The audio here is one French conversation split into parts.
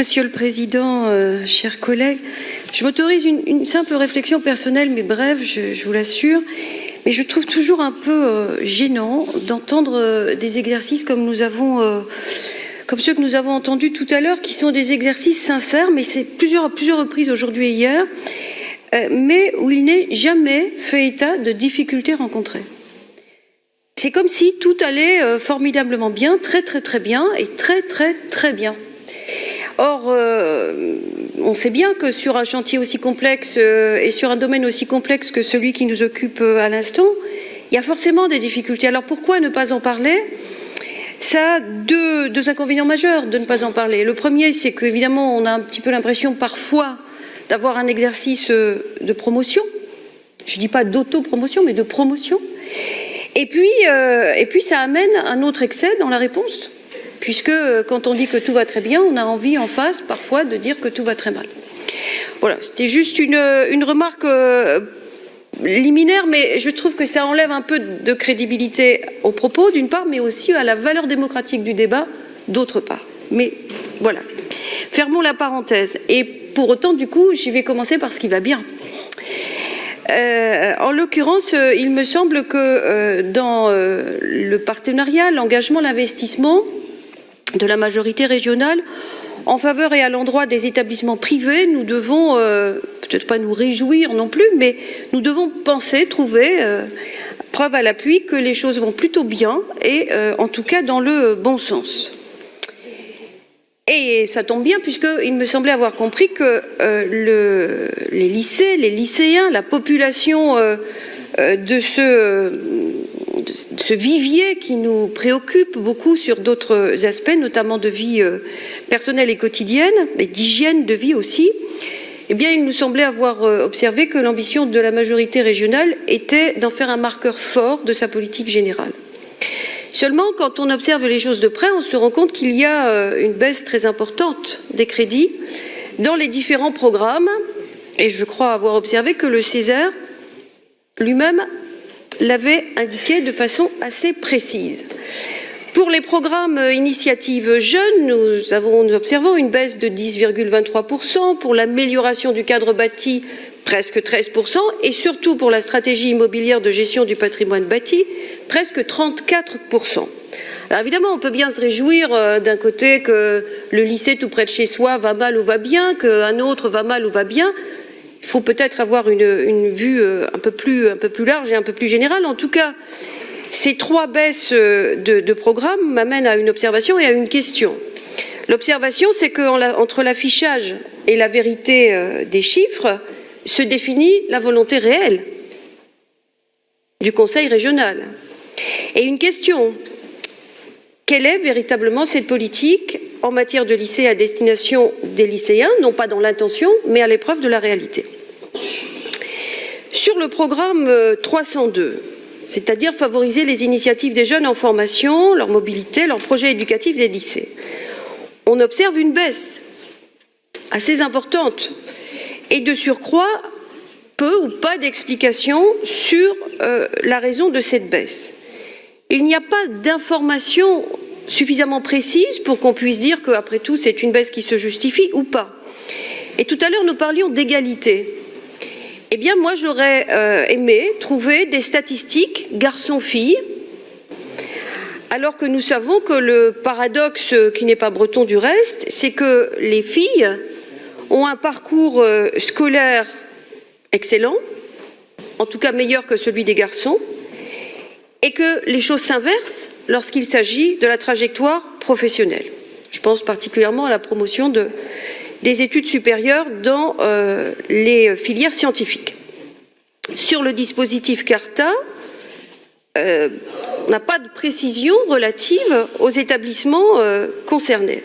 Monsieur le Président, chers collègues, je m'autorise une simple réflexion personnelle, mais brève, je vous l'assure. Mais je trouve toujours un peu gênant d'entendre des exercices comme ceux que nous avons entendus tout à l'heure, qui sont des exercices sincères, mais c'est à plusieurs reprises aujourd'hui et hier, mais où il n'est jamais fait état de difficultés rencontrées. C'est comme si tout allait formidablement bien, très bien et très bien. Or, on sait bien que sur un chantier aussi complexe et sur un domaine aussi complexe que celui qui nous occupe à l'instant, il y a forcément des difficultés. Alors pourquoi ne pas en parler? Ça a deux inconvénients majeurs de ne pas en parler. Le premier, c'est qu'évidemment, on a un petit peu l'impression parfois d'avoir un exercice de promotion. Je ne dis pas d'autopromotion, mais de promotion. Et puis ça amène un autre excès dans la réponse. Puisque quand on dit que tout va très bien, on a envie en face parfois de dire que tout va très mal. Voilà, c'était juste une remarque liminaire, mais je trouve que ça enlève un peu de crédibilité aux propos d'une part, mais aussi à la valeur démocratique du débat d'autre part. Mais voilà, fermons la parenthèse. Et pour autant, du coup, j'y vais commencer par ce qui va bien. En l'occurrence, il me semble que dans le partenariat, l'engagement, l'investissement de la majorité régionale en faveur et à l'endroit des établissements privés, nous devons, peut-être pas nous réjouir non plus, mais nous devons trouver preuve à l'appui que les choses vont plutôt bien et en tout cas dans le bon sens. Et ça tombe bien puisqu'il me semblait avoir compris que les lycées, les lycéens, la population de ce vivier qui nous préoccupe beaucoup sur d'autres aspects, notamment de vie personnelle et quotidienne, mais d'hygiène de vie aussi, eh bien, il nous semblait avoir observé que l'ambition de la majorité régionale était d'en faire un marqueur fort de sa politique générale. Seulement, quand on observe les choses de près, on se rend compte qu'il y a une baisse très importante des crédits dans les différents programmes, et je crois avoir observé que le Césaire lui-même l'avait indiqué de façon assez précise. Pour les programmes initiatives jeunes, nous observons une baisse de 10,23%, pour l'amélioration du cadre bâti, presque 13%, et surtout pour la stratégie immobilière de gestion du patrimoine bâti, presque 34%. Alors évidemment, on peut bien se réjouir d'un côté que le lycée tout près de chez soi va mal ou va bien, qu'un autre va mal ou va bien. Il faut peut-être avoir une vue un peu plus large et un peu plus générale. En tout cas, ces trois baisses de programme m'amènent à une observation et à une question. L'observation, c'est qu'entre l'affichage et la vérité des chiffres se définit la volonté réelle du Conseil régional. Et une question, quelle est véritablement cette politique en matière de lycée à destination des lycéens, non pas dans l'intention, mais à l'épreuve de la réalité? Sur le programme 302, c'est-à-dire favoriser les initiatives des jeunes en formation, leur mobilité, leurs projets éducatifs des lycées, on observe une baisse assez importante et de surcroît, peu ou pas d'explications sur la raison de cette baisse. Il n'y a pas d'informations suffisamment précises pour qu'on puisse dire qu'après tout, c'est une baisse qui se justifie ou pas. Et tout à l'heure, nous parlions d'égalité. Eh bien, moi, j'aurais aimé trouver des statistiques garçons-filles, alors que nous savons que le paradoxe, qui n'est pas breton du reste, c'est que les filles ont un parcours scolaire excellent, en tout cas meilleur que celui des garçons, et que les choses s'inversent lorsqu'il s'agit de la trajectoire professionnelle. Je pense particulièrement à la promotion des études supérieures dans les filières scientifiques. Sur le dispositif Carta, on n'a pas de précision relative aux établissements concernés.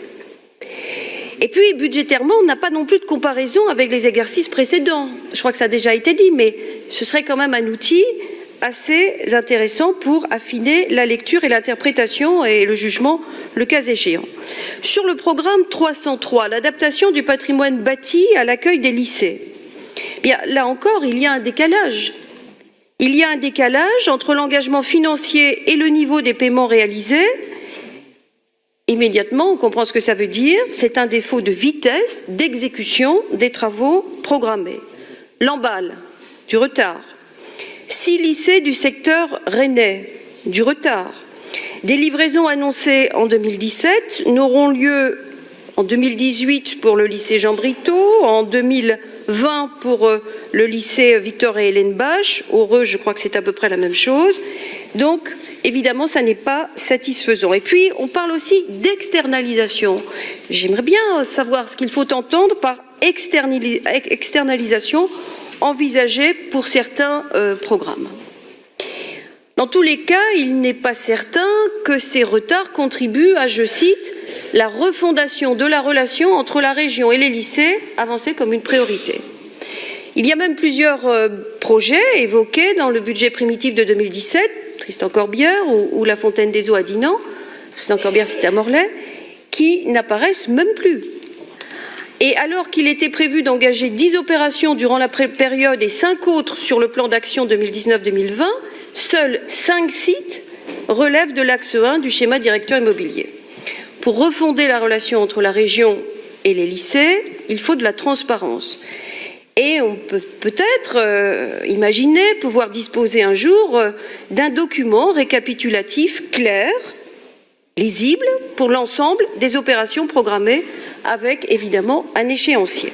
Et puis, budgétairement, on n'a pas non plus de comparaison avec les exercices précédents. Je crois que ça a déjà été dit, mais ce serait quand même un outil assez intéressant pour affiner la lecture et l'interprétation et le jugement, le cas échéant. Sur le programme 303, l'adaptation du patrimoine bâti à l'accueil des lycées, bien, là encore, il y a un décalage. Il y a un décalage entre l'engagement financier et le niveau des paiements réalisés. immédiatement, on comprend ce que ça veut dire. C'est un défaut de vitesse d'exécution des travaux programmés. Lamballe, du retard. 6 lycées du secteur rennais, du retard. Des livraisons annoncées en 2017 n'auront lieu en 2018 pour le lycée Jean Briteau, en 2020 pour le lycée Victor et Hélène Bache. Heureux, je crois que c'est à peu près la même chose. Donc, évidemment, ça n'est pas satisfaisant. Et puis, on parle aussi d'externalisation. J'aimerais bien savoir ce qu'il faut entendre par externalisation envisagée pour certains programmes. Dans tous les cas, il n'est pas certain que ces retards contribuent à, je cite, la refondation de la relation entre la région et les lycées avancée comme une priorité. Il y a même plusieurs projets évoqués dans le budget primitif de 2017, Tristan Corbière ou la Fontaine des Eaux à Dinan, Tristan Corbière c'était à Morlaix, qui n'apparaissent même plus. Et alors qu'il était prévu d'engager 10 opérations durant la période et 5 autres sur le plan d'action 2019-2020, seuls 5 sites relèvent de l'axe 1 du schéma directeur immobilier. Pour refonder la relation entre la région et les lycées, il faut de la transparence. Et on peut peut-être imaginer pouvoir disposer un jour d'un document récapitulatif clair, lisible, pour l'ensemble des opérations programmées avec évidemment un échéancier.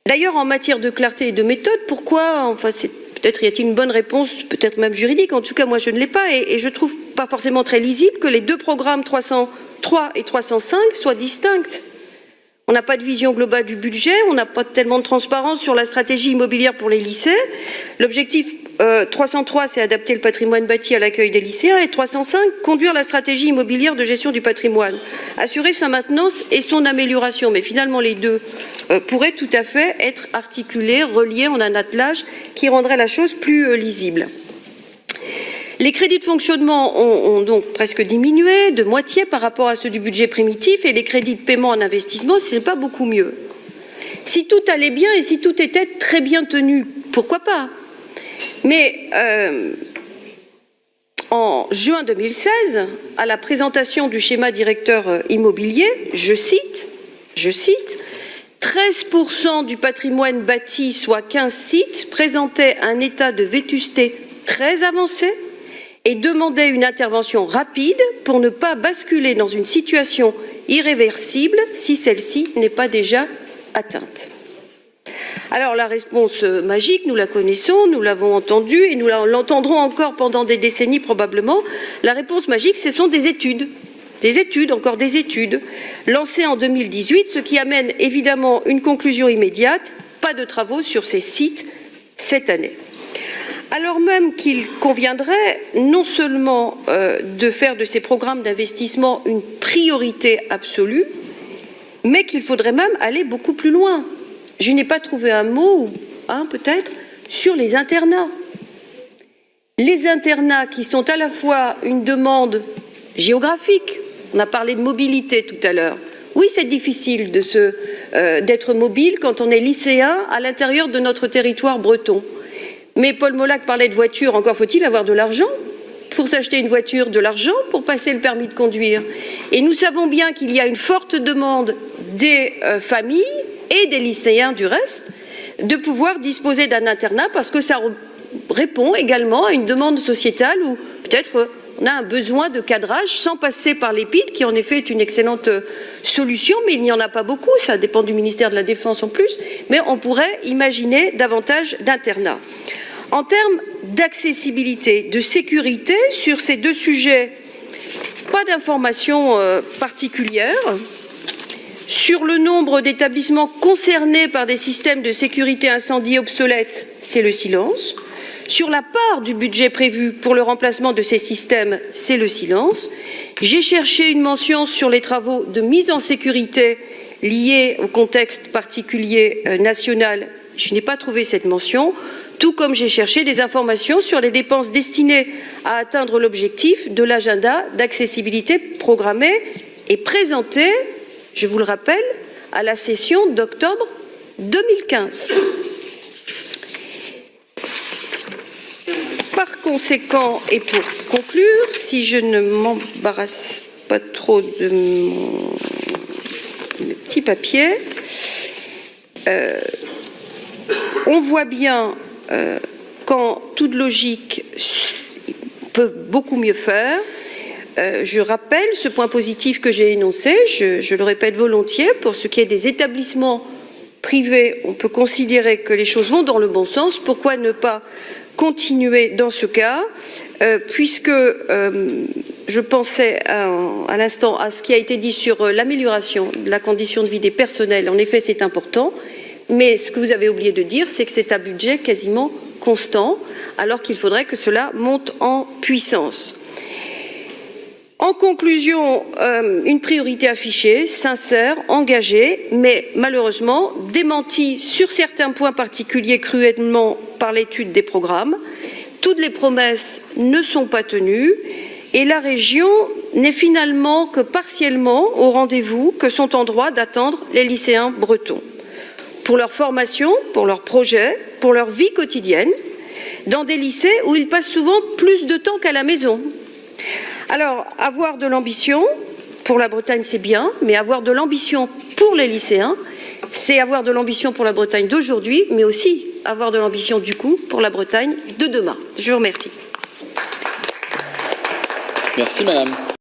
D'ailleurs, en matière de clarté et de méthode, pourquoi, enfin peut-être y a-t-il une bonne réponse, peut-être même juridique, en tout cas moi je ne l'ai pas et je ne trouve pas forcément très lisible que les deux programmes 303 et 305 soient distincts. On n'a pas de vision globale du budget, on n'a pas tellement de transparence sur la stratégie immobilière pour les lycées. L'objectif 303, c'est adapter le patrimoine bâti à l'accueil des lycéens et 305, conduire la stratégie immobilière de gestion du patrimoine, assurer sa maintenance et son amélioration. Mais finalement, les deux pourraient tout à fait être articulés, reliés en un attelage qui rendrait la chose plus lisible. Les crédits de fonctionnement ont donc presque diminué de moitié par rapport à ceux du budget primitif et les crédits de paiement en investissement, ce n'est pas beaucoup mieux. Si tout allait bien et si tout était très bien tenu, pourquoi pas? Mais en juin 2016, à la présentation du schéma directeur immobilier, je cite, 13% du patrimoine bâti, soit 15 sites, présentaient un état de vétusté très avancé et demandaient une intervention rapide pour ne pas basculer dans une situation irréversible si celle-ci n'est pas déjà atteinte. Alors la réponse magique, nous la connaissons, nous l'avons entendue et nous l'entendrons encore pendant des décennies probablement. La réponse magique, ce sont des études, encore des études, lancées en 2018, ce qui amène évidemment une conclusion immédiate, pas de travaux sur ces sites cette année. Alors même qu'il conviendrait non seulement de faire de ces programmes d'investissement une priorité absolue, mais qu'il faudrait même aller beaucoup plus loin. Je n'ai pas trouvé un mot, ou un peut-être, sur les internats. Les internats qui sont à la fois une demande géographique, on a parlé de mobilité tout à l'heure. Oui, c'est difficile d'être mobile quand on est lycéen à l'intérieur de notre territoire breton. Mais Paul Molac parlait de voiture, encore faut-il avoir de l'argent pour s'acheter une voiture, de l'argent pour passer le permis de conduire. Et nous savons bien qu'il y a une forte demande des familles et des lycéens du reste, de pouvoir disposer d'un internat parce que ça répond également à une demande sociétale où peut-être on a un besoin de cadrage sans passer par l'EPID, qui en effet est une excellente solution, mais il n'y en a pas beaucoup, ça dépend du ministère de la Défense en plus, mais on pourrait imaginer davantage d'internats. En termes d'accessibilité, de sécurité, sur ces deux sujets, pas d'informations particulières. Sur le nombre d'établissements concernés par des systèmes de sécurité incendie obsolètes, c'est le silence. Sur la part du budget prévu pour le remplacement de ces systèmes, c'est le silence. J'ai cherché une mention sur les travaux de mise en sécurité liés au contexte particulier national. Je n'ai pas trouvé cette mention, tout comme j'ai cherché des informations sur les dépenses destinées à atteindre l'objectif de l'agenda d'accessibilité programmé et présenté, je vous le rappelle, à la session d'octobre 2015. Par conséquent, et pour conclure, si je ne m'embarrasse pas trop, trop de mon petit papier. On voit bien qu'en toute logique, on peut beaucoup mieux faire. Je rappelle ce point positif que j'ai énoncé, je le répète volontiers, pour ce qui est des établissements privés, on peut considérer que les choses vont dans le bon sens. Pourquoi ne pas continuer dans ce cas, puisque je pensais à l'instant à ce qui a été dit sur l'amélioration de la condition de vie des personnels. En effet, c'est important, mais ce que vous avez oublié de dire, c'est que c'est un budget quasiment constant, alors qu'il faudrait que cela monte en puissance. En conclusion, une priorité affichée, sincère, engagée, mais malheureusement démentie sur certains points particuliers cruellement par l'étude des programmes. Toutes les promesses ne sont pas tenues et la région n'est finalement que partiellement au rendez-vous que sont en droit d'attendre les lycéens bretons. Pour leur formation, pour leurs projets, pour leur vie quotidienne, dans des lycées où ils passent souvent plus de temps qu'à la maison. Alors, avoir de l'ambition, pour la Bretagne c'est bien, mais avoir de l'ambition pour les lycéens, c'est avoir de l'ambition pour la Bretagne d'aujourd'hui, mais aussi avoir de l'ambition du coup pour la Bretagne de demain. Je vous remercie. Merci madame.